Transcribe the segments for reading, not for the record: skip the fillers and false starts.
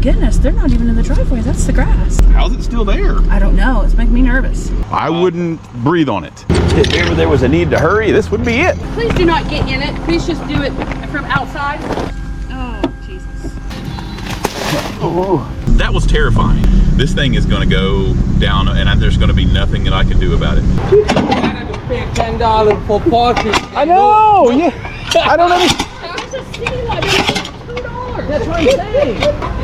goodness, they're not even in the driveway. That's the grass. How's it still there? I don't know. It's making me nervous. I wouldn't breathe on it. If ever there was a need to hurry, this would be it. Please do not get in it. Please just do it from outside. Oh, Jesus. Oh, that was terrifying. This thing is going to go down, and there's going to be nothing that I can do about it. Pay $10 for parking. I know. Yeah. I don't know. I was just seeing like $2. That's what I'm saying.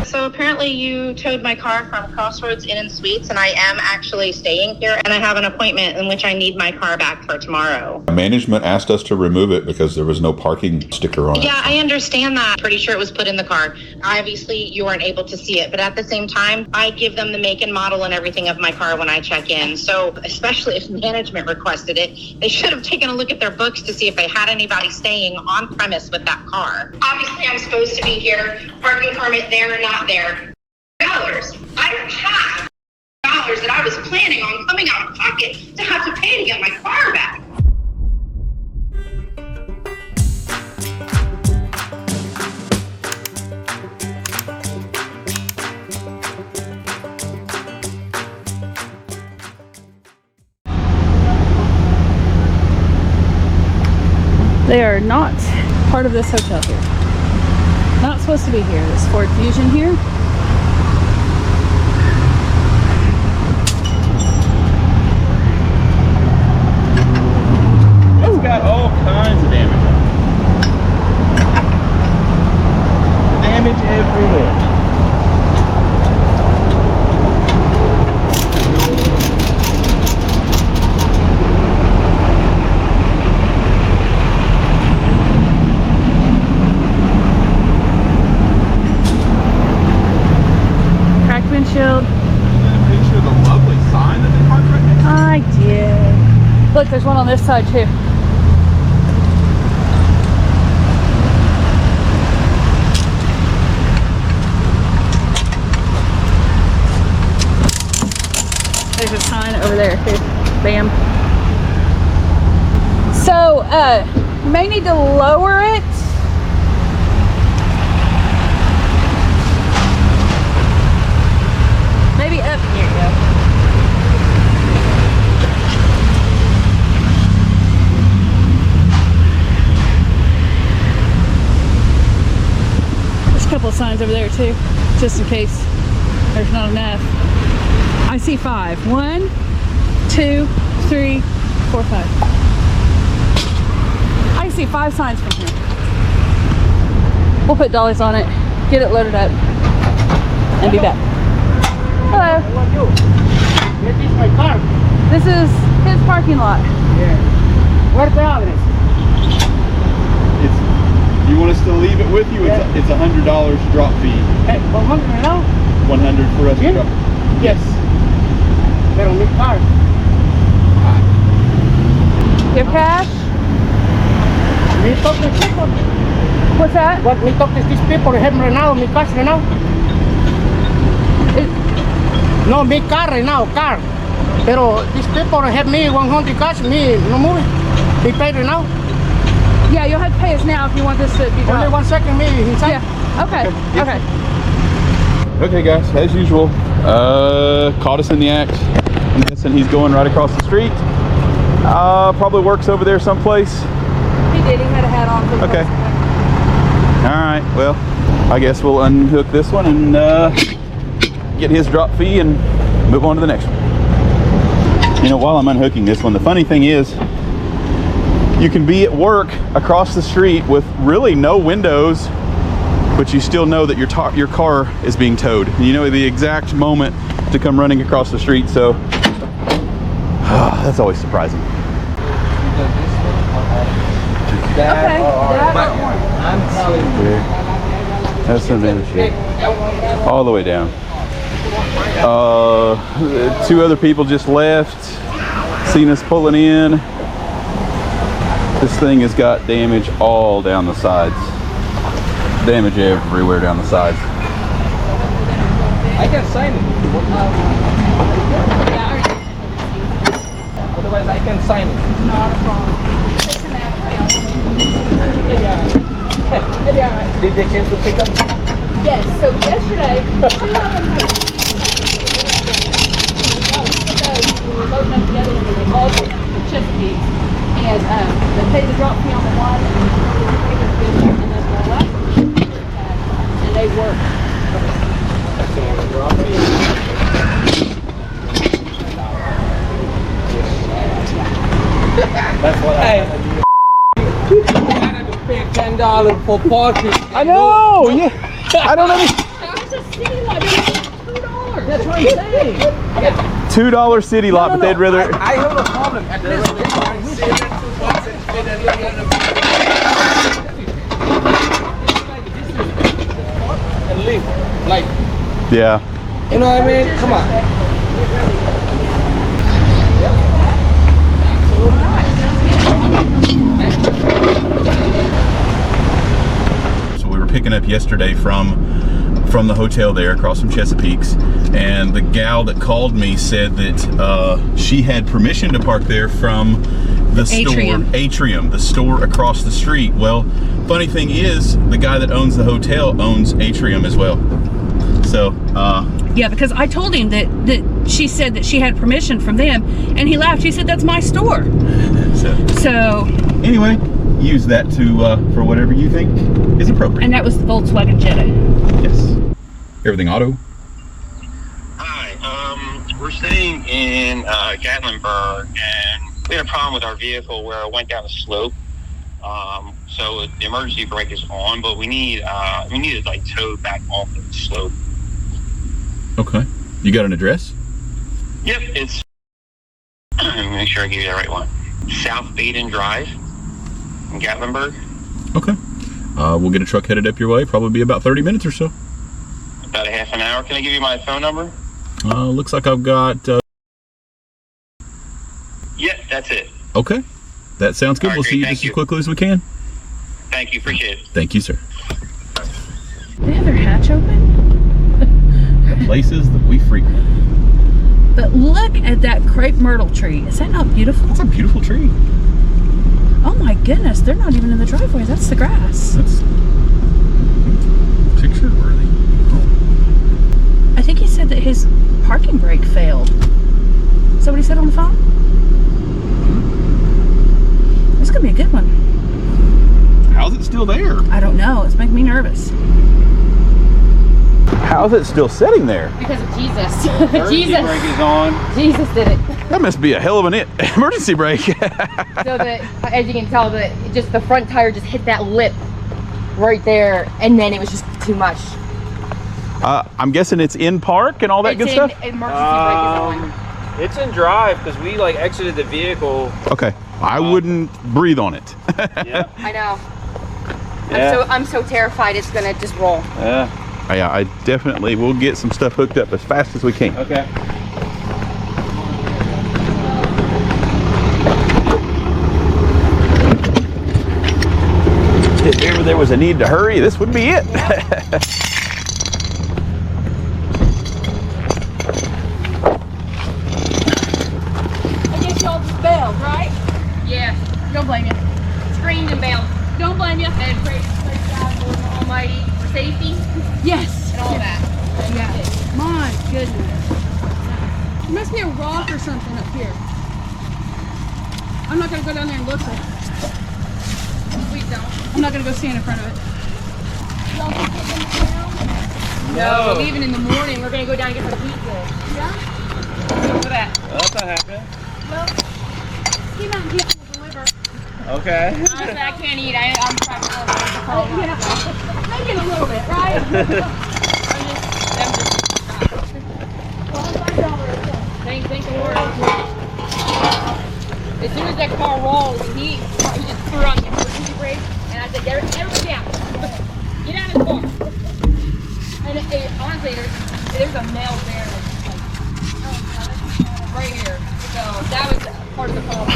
So apparently you towed my car from Crossroads Inn and Suites, and I am actually staying here, and I have an appointment in which I need my car back for tomorrow. Management asked us to remove it because there was no parking sticker on it. Yeah, I understand that. Pretty sure it was put in the car. Obviously, you weren't able to see it, but at the same time, I give them the make and model and everything of my car when I check in. So especially if management requested it, they should have taken a look at their books to see if they had anybody staying on premise with that car. Obviously, I'm supposed to be here, parking permit there or not there. $. I don't have $. That I was planning on coming out of pocket to have to pay to get my car back. They are not part of this hotel here. Not supposed to be here. This Ford Fusion here. It's got all kinds of damage on it. Damage everywhere. Windshield. You got a picture of the lovely sign that they parked right next to? I did. Look, there's one on this side too. There's a sign over there too. Bam. So, you may need to lower it. Maybe up. Here you go. There's a couple of signs over there too, just in case there's not enough. I see 5. 1, 2, 3, 4, 5. I see 5 signs from here. We'll put dollies on it, get it loaded up, and be back. Hello. This is my car. This is his parking lot. Yeah. Where's the address? You want us to leave it with you? Yeah. It's $100 drop fee. Hey, 100 now? 100 for us to Yeah. drop. Yes. Pero mi car. You have cash? Me talk to people. What's that? What me talk to these people? Have right now, me cash right now. No, me car right now, car. Pero these people have me 100 cash, me no moving. Me pay right now. Yeah, you'll have to pay us now if you want this to be dropped. Only 1 second, me inside. Yeah. Okay. Okay. Okay guys, as usual, caught us in the act. I'm guessing he's going right across the street. Probably works over there someplace. He did. He had a hat on. For the Okay. first one. All right, well, I guess we'll unhook this one and get his drop fee and move on to the next one. You know, while I'm unhooking this one, the funny thing is you can be at work across the street with really no windows, but you still know that your car is being towed. You know the exact moment to come running across the street, so that's always surprising. Okay. I'm telling you. That's some damage here. All the way down. 2 other people just left, seen us pulling in. This thing has got damage all down the sides. Damage everywhere down the sides. I can sign it. Otherwise, I can sign it. Not a problem. Did they cancel pickup? Yes, so yesterday, we were loading up the other one, and they called for Chesapeake. And they paid the drop fee on the one, and then the last one, and they work. That's what I pay $10 for parking. I know. Yeah. I don't know. I was just seeing like $2. That's what I'm saying. $2 city lot, but they'd rather. I have a problem. At least and leave. Like, Yeah. you know what I mean? Come on. So we were picking up yesterday from the hotel there across from Chesapeake's, and the gal that called me said that she had permission to park there from the Atrium, the store across the street. Well, funny thing is, the guy that owns the hotel owns Atrium as well. So yeah, because I told him that she said that she had permission from them, and he laughed. He said, "That's my store." So anyway, use that to for whatever you think is appropriate. And that was the Volkswagen Jetta. Yes. Everything auto. Hi, we're staying in Gatlinburg, and we had a problem with our vehicle where it went down a slope. So the emergency brake is on, but we need it like towed back off the slope. Okay. You got an address? Yep, it's. Make sure I give you the right one. South Baden Drive in Gatlinburg. Okay. We'll get a truck headed up your way. Probably be about 30 minutes or so. About a half an hour. Can I give you my phone number? Looks like I've got. Yep, that's it. Okay. That sounds good. All right, We'll see you great. just as quickly as we can. Thank you. Appreciate it. Thank you, sir. They have their hatch open. The places that we frequent. But look at that crepe myrtle tree. Is that not beautiful? That's a beautiful tree. Oh my goodness, they're not even in the driveway. That's the grass. That's picture worthy. I think he said that his parking brake failed. Is that what he said on the phone? This could be a good one. How's it still there? I don't know. It's making me nervous. How's it still sitting there? Because of Jesus. Emergency brake is on. Jesus did it. That must be a hell of an emergency brake. So that, as you can tell, just the front tire just hit that lip right there, and then it was just too much. I'm guessing it's in park and all that good stuff? Emergency brake is on. It's in drive because we like exited the vehicle. Okay. I wouldn't breathe on it. Yeah. I know. Yeah. I'm so terrified it's gonna just roll. Yeah. Yeah, I definitely will get some stuff hooked up as fast as we can. Okay. If ever there was a need to hurry, this would be it. I guess y'all just bailed, right? Yeah. Don't blame you. Screamed and bailed. Don't blame you. And praise God, Lord Almighty, for safety Yes. and all that. Yeah. My goodness. There must be a rock or something up here. I'm not gonna go down there and look for it. Please don't. I'm not gonna go stand in front of it. No, we're leaving in the morning. We're gonna go down and get some pizza. Yeah? Look at that. That's not happening. Well, Ski Mountain Pizza will deliver. Okay. Honestly, I can't eat. I'm trying to Oh, yeah. Maybe in a little bit, right? Thank the Lord. As soon as that car rolls, he just threw on the emergency brake, and I said, everybody down. Get out of the car. And honestly, there's a male bear like right here. So that was part of the problem.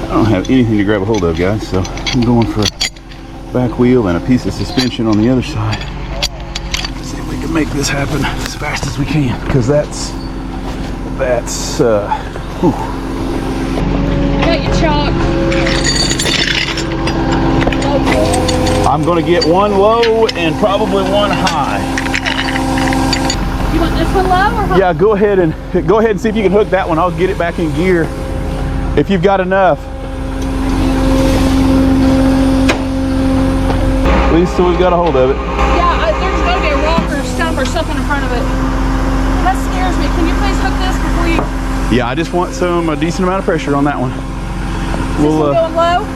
I don't have anything to grab a hold of, guys, so I'm going for a back wheel and a piece of suspension on the other side. Let's see if we can make this happen as fast as we can, because that's I got your chalk. I'm gonna get one low and probably one high. You want this one low or high? Yeah, go ahead and see if you can hook that one. I'll get it back in gear if you've got enough. At least so we've got a hold of it. Yeah, there's gotta be a rock or stump or something in front of it. That scares me. Can you please hook this before you? Yeah, I just want a decent amount of pressure on that one. This one going low?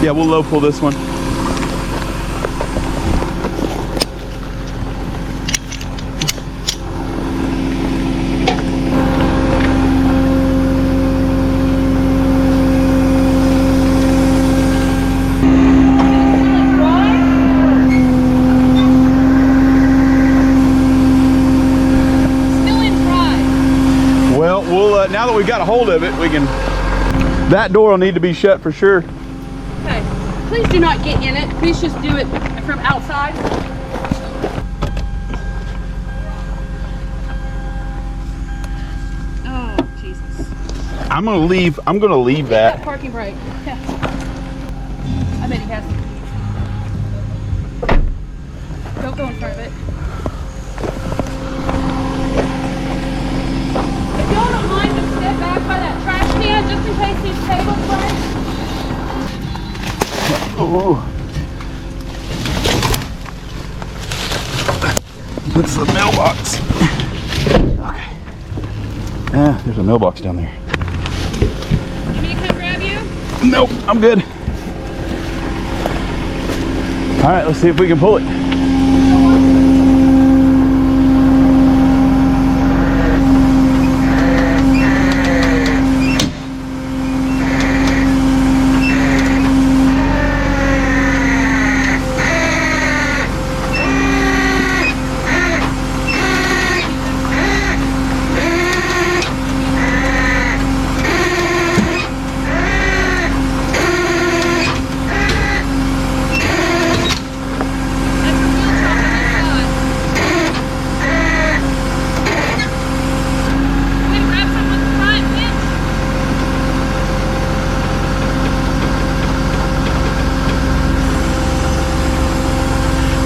Yeah, we'll low pull this one. Now that we've got a hold of it, we can. That door will need to be shut for sure. Okay. Please do not get in it. Please just do it from outside. Oh, Jesus. I'm gonna leave that. Parking brake. Yeah. I bet he has it. Don't go in front of it. If y'all don't mind, just step back by that trash can just in case these tables break. Oh. That's the mailbox. Okay. Yeah, there's a mailbox down there. You need me to come grab you? Nope, I'm good. All right, let's see if we can pull it.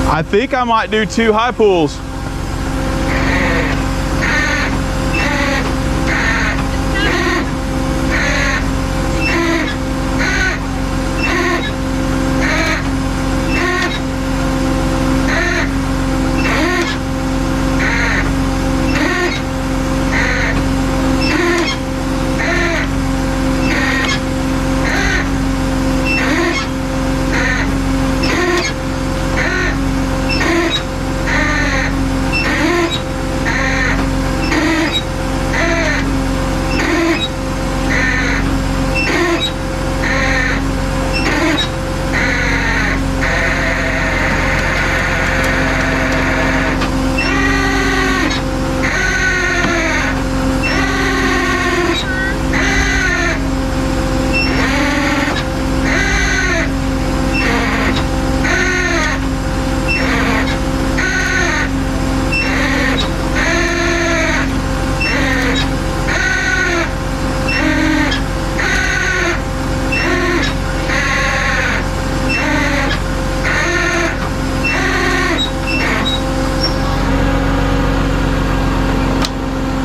I think I might do 2 high pulls.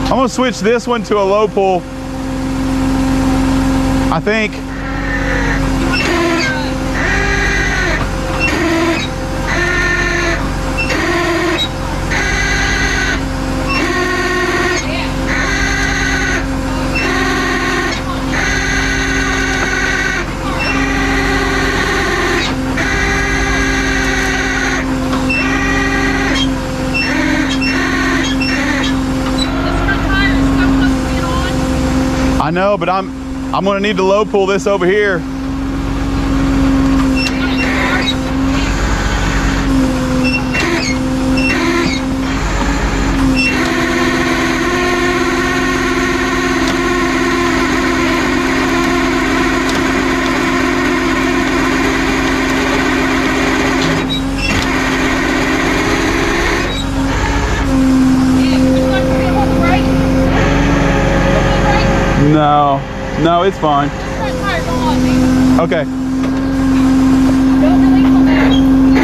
I'm gonna switch this one to a low pull, I think. I know, but I'm gonna need to low pull this over here. No, it's fine. Okay. Don't release on that.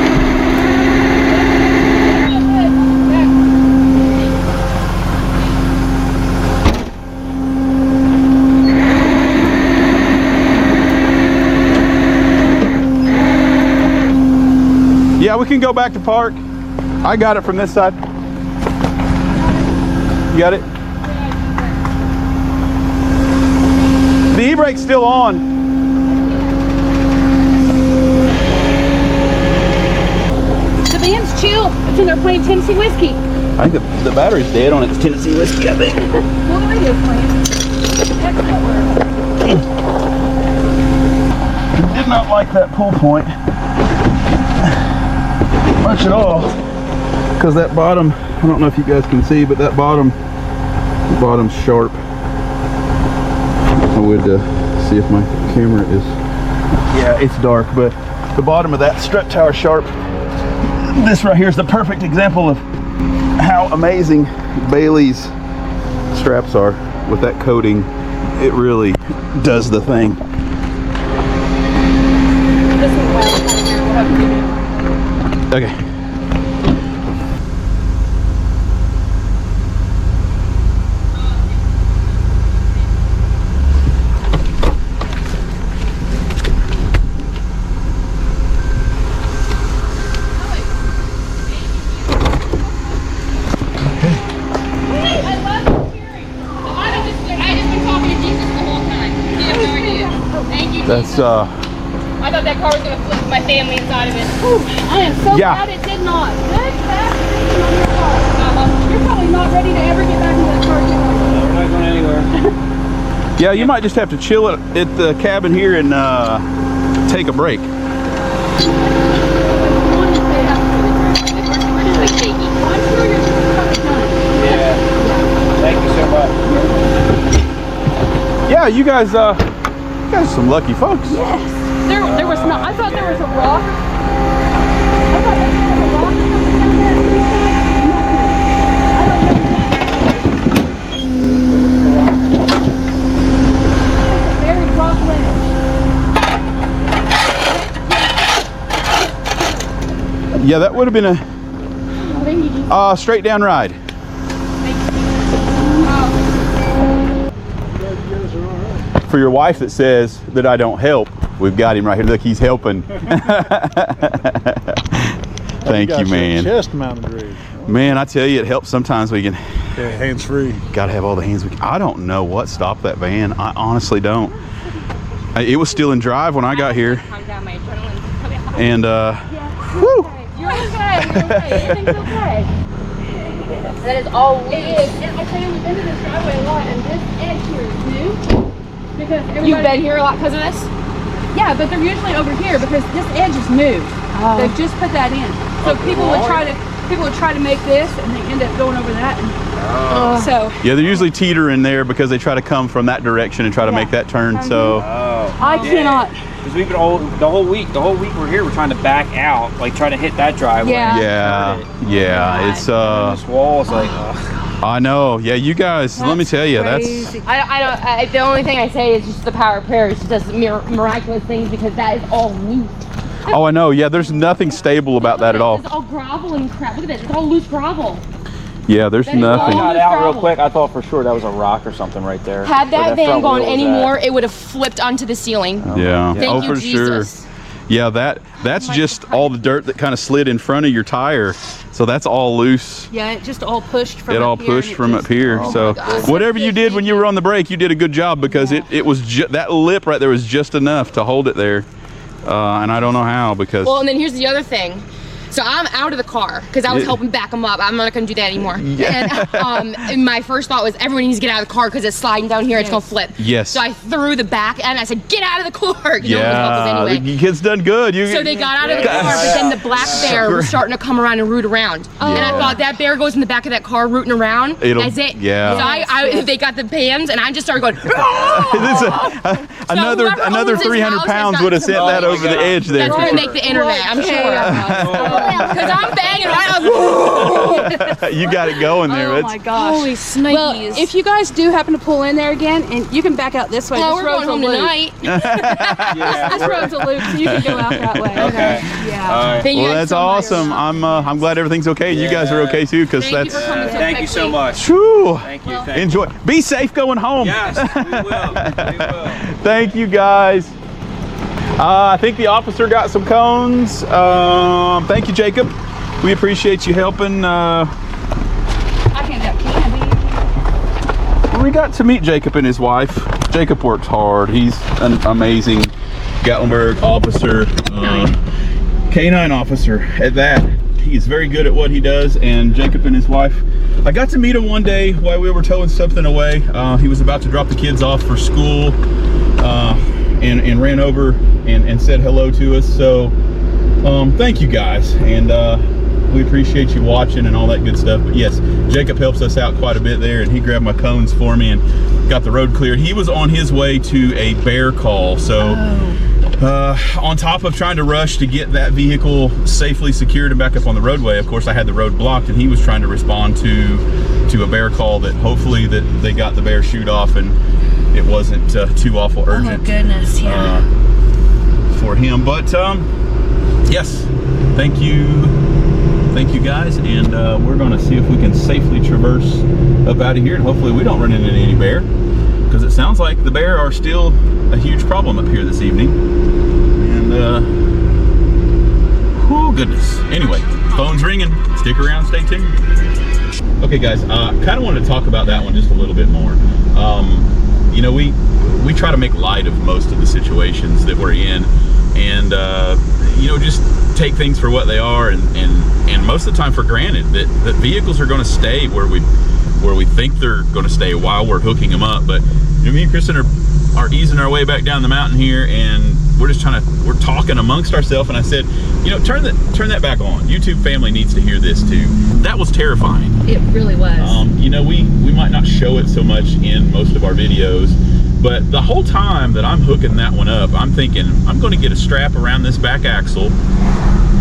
Yeah, we can go back to park. I got it from this side. You got it? The e-brake's still on. The band's chill. It's in there playing Tennessee whiskey. I think the battery's dead on its Tennessee whiskey, I think. Well, the radio's playing. That's not where. Did not like that pull point much at all, because that bottom, I don't know if you guys can see, but that bottom's sharp. I would see if my camera is, yeah, it's dark, but the bottom of that strut tower sharp. This right here is the perfect example of how amazing Bailey's straps are with that coating. It really does the thing. Okay. That's I thought that car was gonna flip my family inside of it. Ooh, I am so Yeah. glad it did not. Good fast on your car. You're probably not ready to ever get back in that car again. We're not going anywhere. Yeah, you might just have to chill at the cabin here and take a break. Yeah. Thank you so much. Yeah, you guys are some lucky folks. Yes. There was not. I thought there was a rock. I thought there was a rock or something down there. It's a very rock ledge. Yeah, that would have been a straight down ride. For your wife that says that I don't help, we've got him right here. Look, he's helping. Thank you, man. Chest mounted rig. Man, I tell you, it helps sometimes. We can. Yeah, hands free. Got to have all the hands we can. I don't know what stopped that van. I honestly don't. It was still in drive when I got here. And whew. You're okay. Everything's okay. That is all we It is. And I tell you, we've been to this driveway a lot, and this edge here is new. Because You've been here a lot because of this? Yeah, but they're usually over here because this edge is new. They've just put that in. So people would try to make this, and they end up going over that. And, so Yeah, they're usually teetering there because they try to come from that direction and try to make that turn. So I cannot. Because we've been the whole week we're here, we're trying to back out, like trying to hit that driveway. Yeah. yeah, it's This wall is like, I know. Yeah, you guys. Let me tell you, Crazy. I don't. The only thing I say is just the power of prayer. She does miraculous things because that is all neat. Oh, I know. Yeah, there's nothing stable about that at all. It's all gravel and crap. Look at this. It's all loose gravel. Yeah, there's That is I nothing. got out real quick. I thought for sure that was a rock or something right there. Had Where that van front gone wheel was any at. more, it would have flipped onto the ceiling. Yeah. Thank Oh, you, for Jesus. sure. Yeah, that's just all the dirt that kind of slid in front of your tire. So that's all loose. Yeah, it just all pushed from It all up here, pushed and from up here. So whatever you did when you were on the brake, you did a good job because it was that lip right there was just enough to hold it there. And I don't know how because. Well, and then here's the other thing. So I'm out of the car because I was helping back him up. I'm not going to do that anymore. Yeah. And my first thought was everyone needs to get out of the car because it's sliding down here. It's going to flip. Yes. So I threw the back and I said, get out of the car. You know, it was Yeah, anyway. the kid's done good. So they got out of the car, but then the black bear was starting to come around and root around. And I thought that bear goes in the back of that car rooting around. That's it. Yeah. So they got the pans and I just started going. Another whoever owns this 300 house pounds has would have got sent that some- over the edge there. That's for going to sure. make the internet, I'm sure. Because I'm banging right out. You got it going there. Oh That's- my gosh. Holy snikes. Well, if you guys do happen to pull in there again, and you can back out this way. Oh, this we're road's going home a loop. tonight. This road's a loop, so you can go out that way. Okay. Yeah. All right. Thank you Well, guys that's so much. awesome. I'm glad everything's okay. You guys are okay too, because Thank you that's. for coming so Thank you so quickly. much. Whew. Thank you. Thank Enjoy. Be safe going home. you. Yes, we will. We will. Thank you guys. I think the officer got some cones. Thank you, Jacob. We appreciate you helping. I can't have candy. We got to meet Jacob and his wife. Jacob works hard. He's an amazing Gatlinburg officer, canine officer at that. He's very good at what he does, and Jacob and his wife, I got to meet him one day while we were towing something away. He was about to drop the kids off for school, and ran over and said hello to us. So thank you guys, and we appreciate you watching and all that good stuff. But yes, Jacob helps us out quite a bit there, and he grabbed my cones for me and got the road cleared. He was on his way to a bear call, so on top of trying to rush to get that vehicle safely secured and back up on the roadway, of course I had the road blocked, and he was trying to respond to a bear call that hopefully that they got the bear shoot off and it wasn't too awful urgent. Oh my goodness, yeah. For him. But yes, thank you guys, and we're going to see if we can safely traverse up out of here, and hopefully we don't run into any bear, because it sounds like the bear are still a huge problem up here this evening. And oh goodness. Anyway, phone's ringing. Stick around, stay tuned. Okay guys, kind of wanted to talk about that one just a little bit more. You know, we try to make light of most of the situations that we're in, and you know, just take things for what they are, and most of the time for granted that vehicles are going to stay where we think they're going to stay while we're hooking them up. But you know, me and Kristen are easing our way back down the mountain here, and we're just we're talking amongst ourselves, and I said, you know, turn that back on. YouTube family needs to hear this too. That was terrifying. It really was. You know, we might not show it so much in most of our videos, but the whole time that I'm hooking that one up, I'm thinking I'm going to get a strap around this back axle,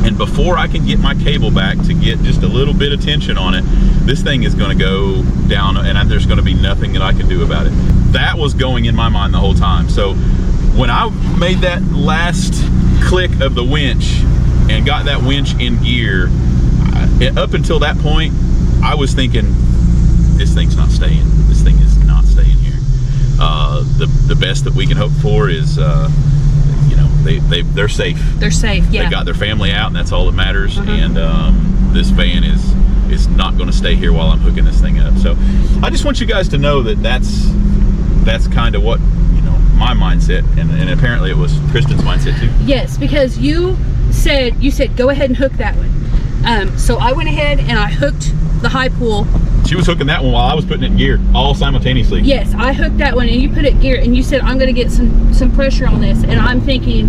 and before I can get my cable back to get just a little bit of tension on it, this thing is going to go down, and there's going to be nothing that I can do about it. That was going in my mind the whole time. So when I made that last click of the winch and got that winch in gear, up until that point, I was thinking, this thing's not staying. This thing is not staying here. The best that we can hope for is, you know, they're safe. They're safe, yeah. They got their family out, and that's all that matters. And this van is not going to stay here while I'm hooking this thing up. So I just want you guys to know that that's kind of what, you know, my mindset, and apparently it was Kristen's mindset too. Yes, because you said go ahead and hook that one. So I went ahead and I hooked the high pull. She was hooking that one while I was putting it in gear, all simultaneously. Yes, I hooked that one and you put it in gear, and you said, I'm going to get some pressure on this, and I'm thinking,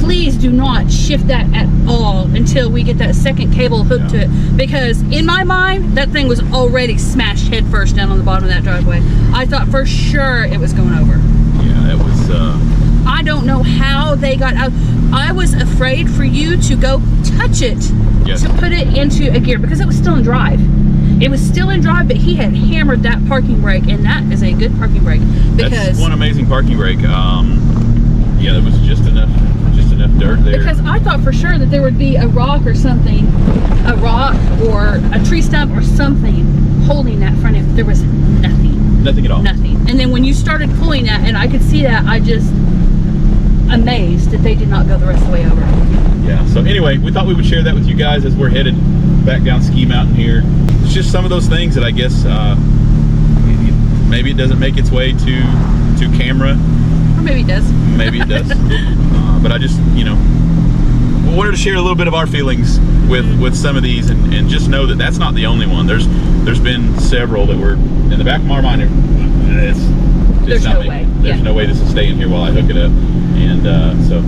please do not shift that at all until we get that second cable hooked to it, because in my mind that thing was already smashed head first down on the bottom of that driveway. I thought for sure it was going over. Yeah, it was I don't know how they got out. I was afraid for you to go touch it to put it into a gear, because it was still in drive. It was still in drive, but he had hammered that parking brake, and that is a good parking brake. Because that's one amazing parking brake. Yeah, there was just enough dirt there. Because I thought for sure that there would be a rock or something, a rock or a tree stump or something holding that front end. There was nothing. Nothing at all. Nothing. And then when you started pulling that, and I could see that, I just amazed that they did not go the rest of the way over. Yeah, so anyway, we thought we would share that with you guys as we're headed back down Ski Mountain here. It's just some of those things that I guess maybe it doesn't make its way to camera. Or maybe it does. Maybe it does. But I just, you know, wanted to share a little bit of our feelings with some of these, and just know that that's not the only one. There's been several that were in the back of my mind. There's no way. There's no way this is staying here while I hook it up. And so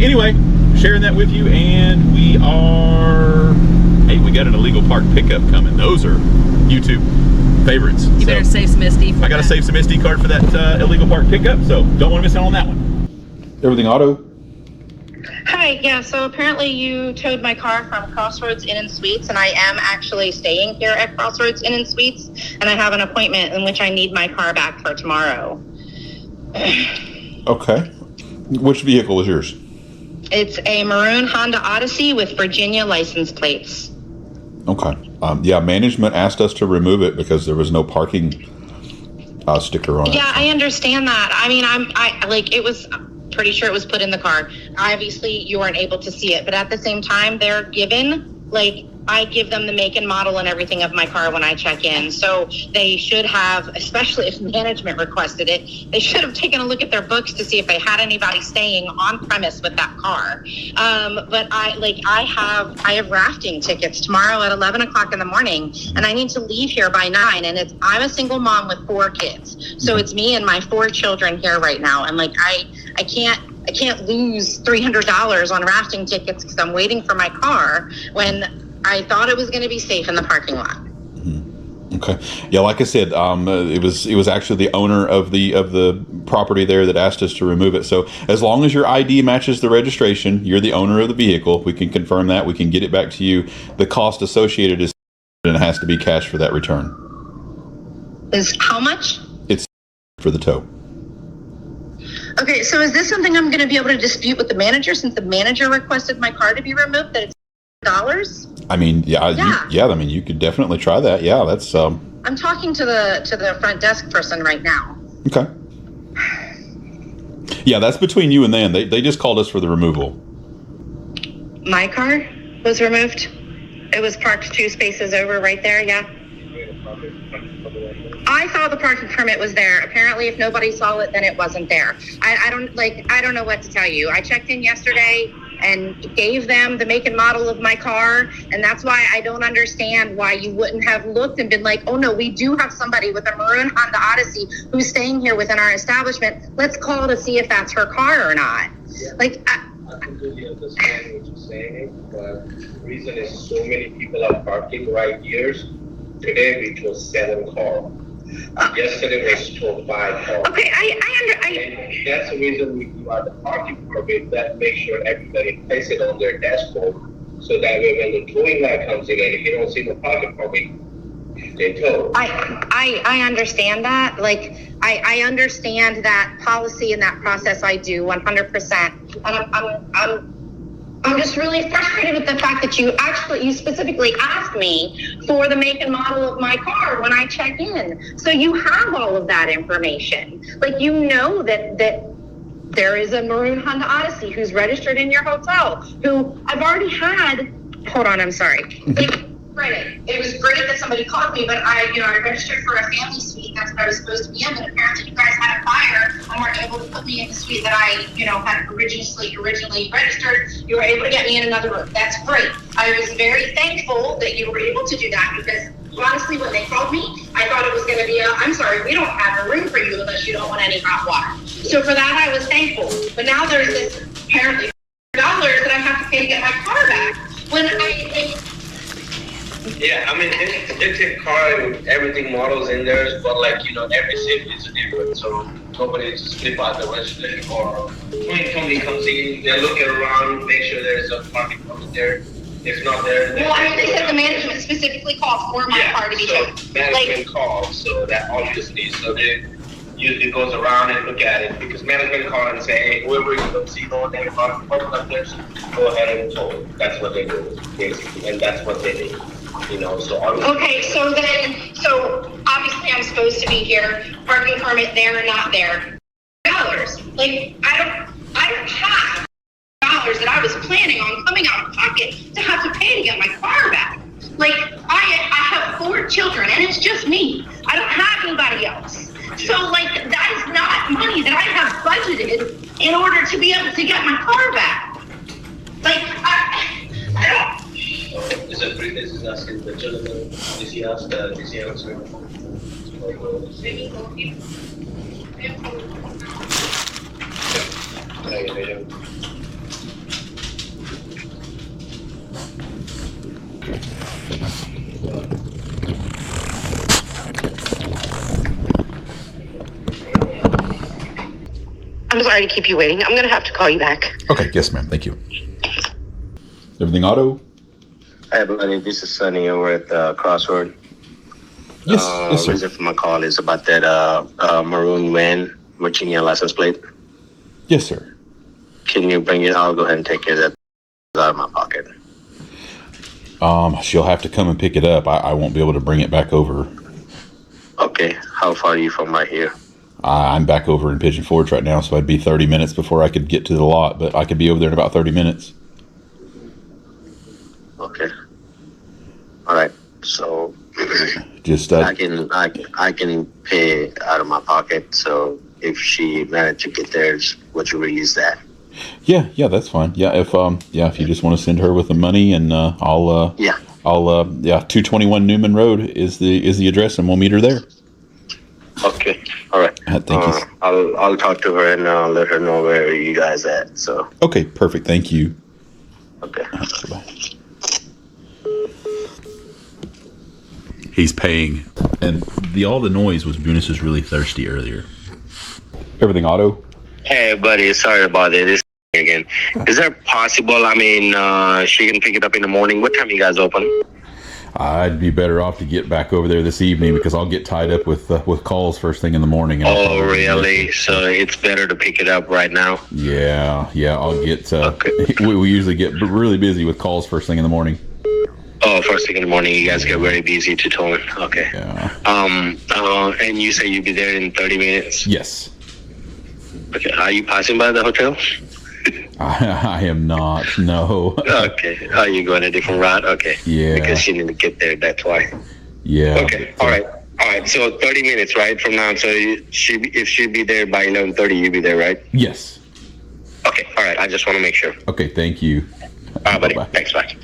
anyway, sharing that with you, and we got an illegal park pickup coming. Those are YouTube favorites. You better save some SD for I gotta save some SD card for that illegal park pickup, so don't want to miss out on that one. Everything auto? Hi, yeah, so apparently you towed my car from Crossroads Inn and Suites, and I am actually staying here at Crossroads Inn and Suites, and I have an appointment in which I need my car back for tomorrow. Okay. Which vehicle is yours? It's a maroon Honda Odyssey with Virginia license plates. Okay. Yeah, management asked us to remove it because there was no parking sticker on it. Yeah, I understand that. I mean, pretty sure it was put in the car. Obviously, you weren't able to see it, but at the same time, they're given, like, I give them the make and model and everything of my car when I check in. So they should have, especially if management requested it, they should have taken a look at their books to see if they had anybody staying on premise with that car. But I have rafting tickets tomorrow at 11 o'clock in the morning, and I need to leave here by 9. And I'm a single mom with 4 kids. So it's me and my 4 children here right now. And like, I can't lose $300 on rafting tickets because I'm waiting for my car when I thought it was going to be safe in the parking lot. Okay. Yeah, like I said, it was actually the owner of the property there that asked us to remove it. So as long as your ID matches the registration, you're the owner of the vehicle. We can confirm that. We can get it back to you. The cost associated is, and it has to be cash for that return. Is how much? It's for the tow. Okay, so is this something I'm going to be able to dispute with the manager since the manager requested my car to be removed? That it's $? I mean, yeah. I mean, you could definitely try that. Yeah, that's. I'm talking to the front desk person right now. Okay. Yeah, that's between you and them. They just called us for the removal. My car was removed. It was parked 2 spaces over right there. Yeah. I saw the parking permit was there. Apparently, if nobody saw it, then it wasn't there. I don't know what to tell you. I checked in yesterday and gave them the make and model of my car, and that's why I don't understand why you wouldn't have looked and been like, oh no, we do have somebody with a maroon Honda Odyssey who's staying here within our establishment. Let's call to see if that's her car or not. Like, I completely understand what you're saying, but the reason is so many people are parking right here. Today we drove 7 cars. Yesterday was 5 cars. Okay, And that's the reason we do the parking permit, that make sure everybody place it on their dashboard, so that way when the towing guy comes in and if you don't see the parking permit, they tow. I understand that. Like, I understand that policy and that process. I do 100%. And I'm just really frustrated with the fact that you specifically asked me for the make and model of my car when I check in. So you have all of that information. Like, you know that there is a maroon Honda Odyssey who's registered in your hotel, who I've already had. Hold on, I'm sorry. Friday. It was great that somebody called me, but I registered for a family suite. That's what I was supposed to be in. But apparently you guys had a fire and weren't able to put me in the suite that I, had originally registered. You were able to get me in another room. That's great. I was very thankful that you were able to do that, because honestly, when they called me, I thought it was going to be I'm sorry, we don't have a room for you unless you don't want any hot water. So for that, I was thankful. But now there's this apparently $100 that I have to pay to get my car back. When Yeah, I mean, it's a car and everything models in there, but every city is different, so nobody just slip out the registration, or when somebody comes in, they're looking around, make sure there's a parking permit there. If not there, well, I mean, they said the management specifically called for my car to be checked. Management calls, so that obviously, so they usually goes around and look at it, because management call and say, hey, whoever you don't see no one there parking up there, go ahead and tow it. That's what they do, basically, and that's what they do. So okay, so obviously I'm supposed to be here, parking permit there or not there, $. Like, I don't have $. That I was planning on coming out of pocket to have to pay to get my car back. Like, I have 4 children and it's just me. I don't have anybody else. So that is not money that I have budgeted in order to be able to get my car back. Like, I don't. This is asking the gentleman, is he answer? I'm sorry to keep you waiting. I'm going to have to call you back. Okay, yes ma'am, thank you. Everything auto? Hi, buddy. This is Sonny over at Crossroads. Yes, yes, sir. The reason for my call is about that maroon van, Virginia license plate. Yes, sir. Can you bring it? I'll go ahead and take care of that out of my pocket. She'll have to come and pick it up. I won't be able to bring it back over. Okay. How far are you from right here? I'm back over in Pigeon Forge right now, so I'd be 30 minutes before I could get to the lot, but I could be over there in about 30 minutes. Okay. All right. So Just I can pay out of my pocket. So if she managed to get there, would you use that? yeah, that's fine. Yeah, if you just want to send her with the money, and I'll 221 Newman Road is the address, and we'll meet her there. Okay. All right. Thank you. I'll talk to her and let her know where you guys at. So. Okay, perfect. Thank you. Okay. Bye. He's paying, and all the noise was Bunis was really thirsty earlier. Everything auto? Hey, buddy. Sorry about it. This again. Is that possible? I mean, she can pick it up in the morning. What time you guys open? I'd be better off to get back over there this evening because I'll get tied up with calls first thing in the morning. Oh, really? So it's better to pick it up right now? Yeah. I'll get. Okay. We usually get really busy with calls first thing in the morning. Oh, first thing in the morning, you guys get very busy to Towin. Okay. Yeah. And you say you'll be there in 30 minutes? Yes. Okay. Are you passing by the hotel? I am not. No. Okay. Are you going a different route? Okay. Yeah. Because you need to get there. That's why. Yeah. Okay. All right. So 30 minutes, right, from now. So if she'll be there by 11:30, you'll be there, right? Yes. Okay. All right. I just want to make sure. Okay. Thank you. All right, buddy. Bye-bye. Thanks. Bye.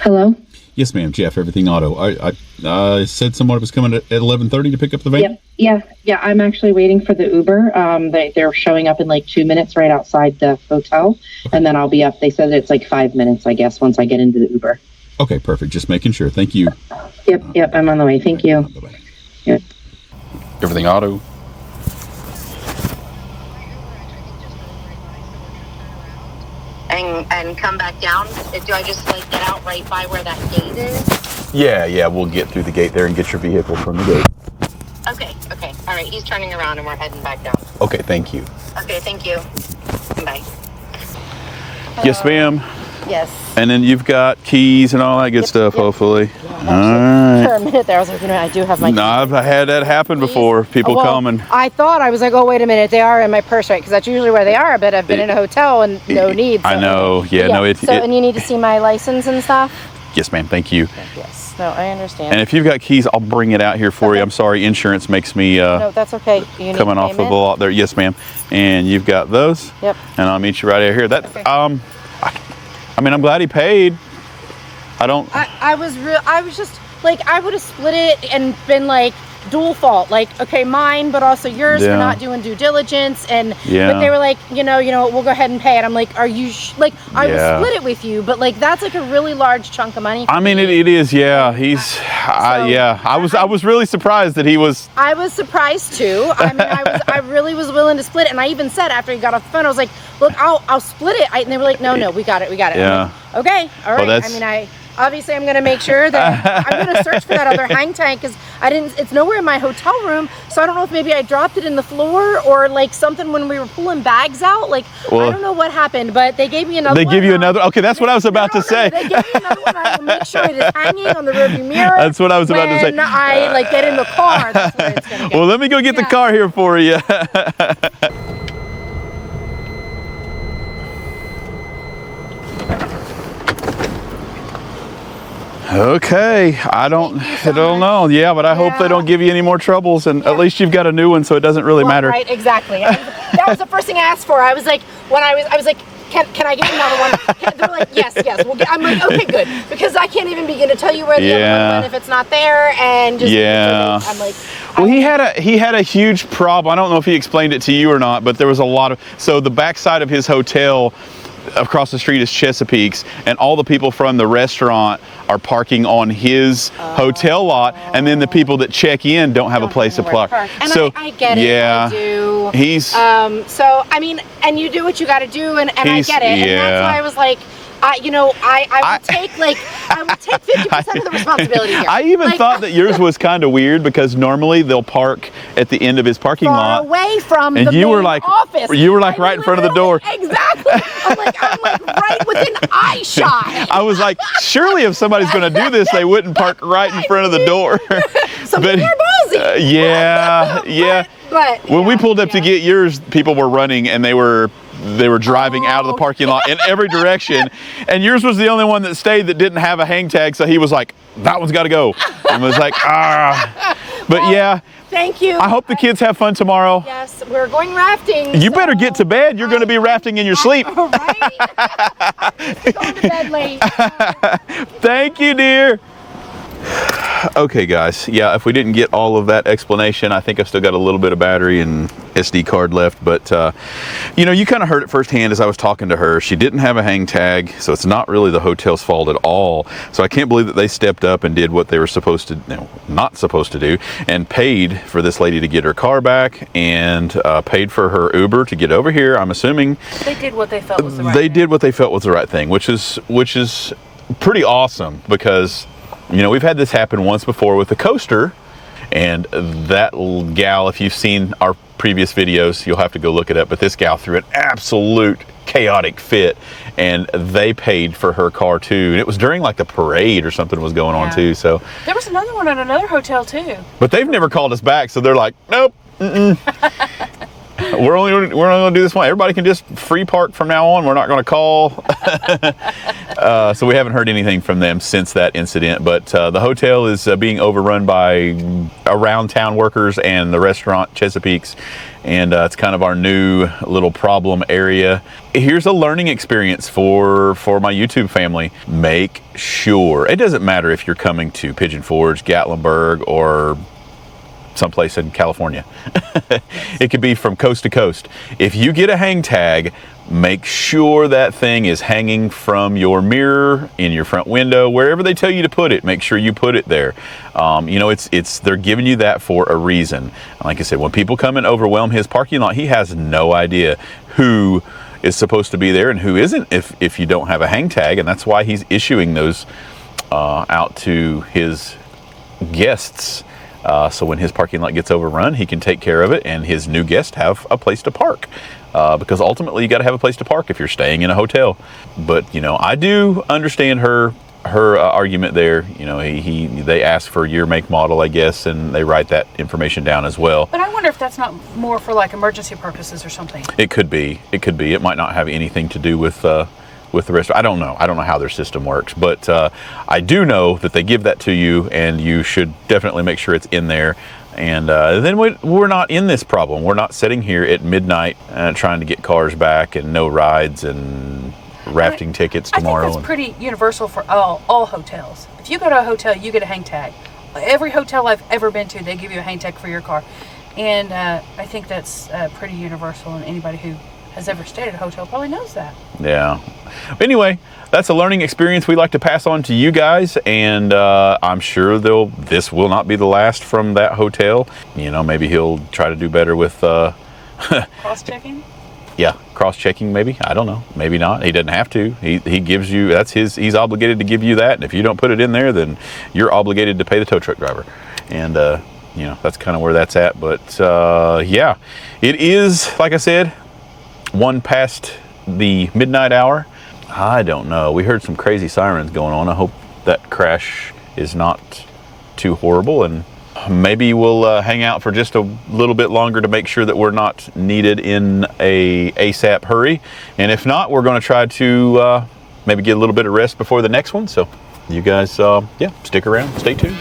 Hello? Yes, ma'am. Jeff, everything auto. I said someone was coming at 11:30 to pick up the van? Yeah. I'm actually waiting for the Uber. They're showing up in like 2 minutes right outside the hotel, and then I'll be up. They said it's like 5 minutes, I guess, once I get into the Uber. Okay, perfect. Just making sure. Thank you. Yep, I'm on the way. Thank you. Bye-bye. Yep. Everything auto? And come back down? Do I just like get out right by where that gate is? Yeah, we'll get through the gate there and get your vehicle from the gate. Okay. All right, he's turning around and we're heading back down. Okay, thank you. Okay, thank you. Bye. Yes, ma'am. Yes. And then you've got keys and all that good stuff, hopefully. Yeah, all right. For a minute there, I was like, I do have my keys. No, I've had that happen before. People come and... I thought, I was like, oh, wait a minute, they are in my purse, right? Because that's usually where they are, but I've been in a hotel and no need. So. I know, yeah. No, and you need to see my license and stuff? Yes, ma'am, thank you. Yes, no, I understand. And if you've got keys, I'll bring it out here for you. I'm sorry, insurance makes me... no, that's okay. You need coming off of a lot there. Yes, ma'am. And you've got those? Yep. And I'll meet you right out here. That, okay. I mean, I'm glad he paid. I was just like, I would have split it and been like dual fault, like, okay, mine, but also yours for not doing due diligence. And but they were like, you know, we'll go ahead and pay it. I'm like, are you like, I will split it with you, but like that's like a really large chunk of money. I mean, it is, yeah. I was really surprised that he was. I was surprised too. I mean, I really was willing to split it, and I even said after he got off the phone, I was like, look, I'll split it. And they were like, no, we got it. Yeah. Like, okay, all right. Well, I mean, obviously, I'm going to make sure that I'm going to search for that other hang tank because it's nowhere in my hotel room. So I don't know if maybe I dropped it in the floor or like something when we were pulling bags out. Like, I don't know what happened, but they gave me another one. They give you another? Okay, that's what I was about to say. They gave me another one. I will make sure it is hanging on the rearview mirror. That's what I was about to say. When I like get in the car, that's where it's going to go. Well, let me go get the car here for you. Okay, I don't know. Yeah, but I hope they don't give you any more troubles, and at least you've got a new one, so it doesn't really matter. Right, exactly. That was the first thing I asked for. I was like, I was like, can I get another one? They're like, yes. I'm like, okay, good, because I can't even begin to tell you where the other one went if it's not there, and just I'm like. Well, he had a huge problem. I don't know if he explained it to you or not, but there was a lot of the backside of his hotel. Across the street is Chesapeake's, and all the people from the restaurant are parking on his hotel lot, and then the people that check in don't have a place to park. And so I get it. I do. He's so I mean, and you do what you got to do, and I get it. And that's why I was like, I would take like I would take 50% of the responsibility here. I even thought that yours was kind of weird because normally they'll park at the end of his parking lot, away from and the you main were like, office. You were like right in front of the door. Exactly. I'm like right within eye shot. I was like, surely if somebody's going to do this, they wouldn't park right in front of the door. Some people are ballsy. Yeah. But when we pulled up to get yours, people were running and they were driving out of the parking lot in every direction, and yours was the only one that stayed that didn't have a hang tag, so he was like, that one's got to go, and was like, but yeah, thank you. I hope the kids have fun tomorrow. Yes, we're going rafting. You better get to bed. You're going to be rafting in your sleep. All right. Going to bed late. Thank you, dear. Okay, guys. Yeah, if we didn't get all of that explanation, I think I've still got a little bit of battery and SD card left. But, you kind of heard it firsthand as I was talking to her. She didn't have a hang tag, so it's not really the hotel's fault at all. So I can't believe that they stepped up and did what they were supposed to, not supposed to do, and paid for this lady to get her car back and paid for her Uber to get over here. I'm assuming they did what they felt was the right thing. They did what they felt was the right thing, which is pretty awesome because we've had this happen once before with the coaster, and that gal, if you've seen our previous videos, you'll have to go look it up, but this gal threw an absolute chaotic fit, and they paid for her car too, and it was during like the parade or something was going on too. So there was another one at another hotel too. But they've never called us back, so they're like, nope, we're only going to do this one. Everybody can just free park from now on. We're not going to call. So we haven't heard anything from them since that incident. But the hotel is being overrun by around town workers and the restaurant Chesapeake's. And it's kind of our new little problem area. Here's a learning experience for my YouTube family. Make sure, it doesn't matter if you're coming to Pigeon Forge, Gatlinburg, or someplace in California. It could be from coast to coast. If you get a hang tag, make sure that thing is hanging from your mirror, in your front window, wherever they tell you to put it. Make sure you put it there. They're giving you that for a reason. Like I said, when people come and overwhelm his parking lot, he has no idea who is supposed to be there and who isn't if you don't have a hang tag, and that's why he's issuing those out to his guests. So when his parking lot gets overrun, he can take care of it and his new guests have a place to park. Because ultimately you got to have a place to park if you're staying in a hotel. But, I do understand her argument there. They ask for year, make, model, I guess, and they write that information down as well. But I wonder if that's not more for like emergency purposes or something. It could be. It might not have anything to do with the rest. I don't know how their system works, but I do know that they give that to you, and you should definitely make sure it's in there. And then we're not in this problem. We're not sitting here at midnight trying to get cars back and no rides and rafting tickets tomorrow. I think that's pretty universal for all hotels. If you go to a hotel, you get a hang tag. Every hotel I've ever been to, they give you a hang tag for your car. And I think that's pretty universal, and anybody who has ever stayed at a hotel probably knows that. Yeah. Anyway, that's a learning experience we like to pass on to you guys, and I'm sure this will not be the last from that hotel. Maybe he'll try to do better with cross-checking. Yeah, cross-checking maybe. I don't know. Maybe not. He doesn't have to. He gives you, he's obligated to give you that, and if you don't put it in there, then you're obligated to pay the tow truck driver. And that's kind of where that's at. But yeah, it is, like I said, 1 past the midnight hour. I don't know. We heard some crazy sirens going on. I hope that crash is not too horrible, and maybe we'll hang out for just a little bit longer to make sure that we're not needed in a ASAP hurry. And if not, we're going to try to maybe get a little bit of rest before the next one. So you guys, stick around, stay tuned.